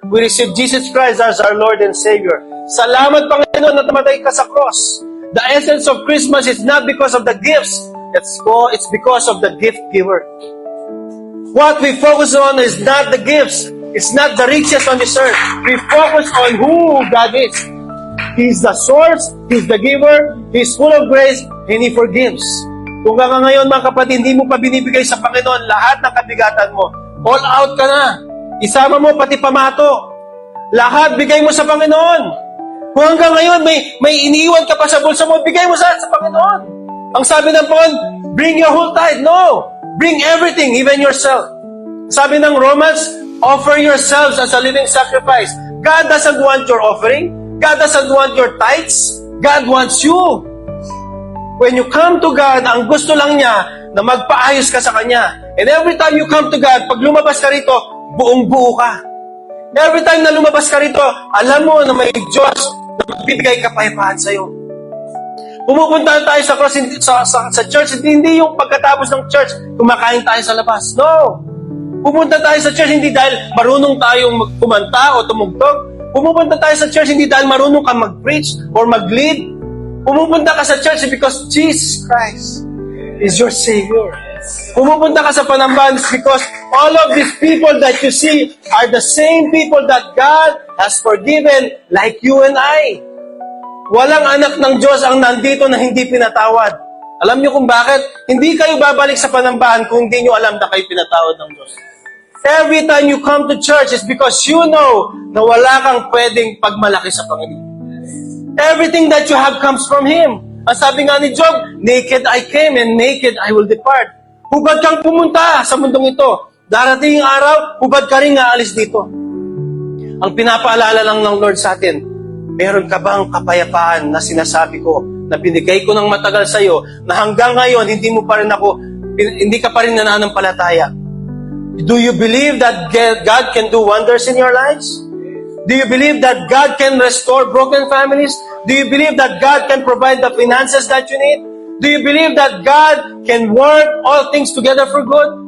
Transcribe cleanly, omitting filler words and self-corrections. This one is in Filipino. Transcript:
we receive Jesus Christ as our Lord and Savior. Salamat, Panginoon, na namatay ka sa cross. The essence of Christmas is not because of the gifts. It's because of the gift giver. What we focus on is not the gifts. It's not the riches on this earth. We focus on who God is. He's the source, He's the giver, He's full of grace, and He forgives. Kung hanggang ngayon, mga kapatid, hindi mo pa binibigay sa Panginoon lahat ng kabigatan mo, all out ka na. Isama mo pati pamato. Lahat bigay mo sa Panginoon. Kung hanggang ngayon, may iniiwan ka pa sa bulsa mo, bigay mo sa Panginoon. Ang sabi ng Panginoon, bring your whole tithe. No! Bring everything, even yourself. Sabi ng Romans, offer yourselves as a living sacrifice. God doesn't want your offering. God doesn't want your tithes. God wants you. When you come to God, ang gusto lang niya na magpaayos ka sa Kanya. And every time you come to God, pag lumabas ka rito, buong-buo ka. Every time na lumabas ka rito, alam mo na may Diyos na magbibigay kapayapaan sa'yo. Pumupunta tayo sa cross, sa church, hindi yung pagkatapos ng church, kumakain tayo sa labas. No! Pumunta tayo sa church hindi dahil marunong tayong kumanta o tumugtog. Pumupunta tayo sa church hindi dahil marunong ka mag-preach or mag-lead. Pumupunta ka sa church because Jesus Christ is your Savior. Pumupunta ka sa panambahan because all of these people that you see are the same people that God has forgiven like you and I. Walang anak ng Diyos ang nandito na hindi pinatawad. Alam niyo kung bakit? Hindi kayo babalik sa panambahan kung hindi niyo alam na kayo pinatawad ng Diyos. Every time you come to church is because you know na wala kang pwedeng pagmalaki sa Panginoon. Everything that you have comes from Him. Ang sabi nga ni Job, naked I came and naked I will depart. Hubad kang pumunta sa mundong ito. Darating yung araw, hubad ka rin aalis dito. Ang pinapaalala lang ng Lord sa atin, meron ka bang kapayapaan na sinasabi ko, na binigay ko ng matagal sa iyo, na hanggang ngayon, hindi ka pa rin nananampalataya? Do you believe that God can do wonders in your lives? Do you believe that God can restore broken families? Do you believe that God can provide the finances that you need? Do you believe that God can work all things together for good?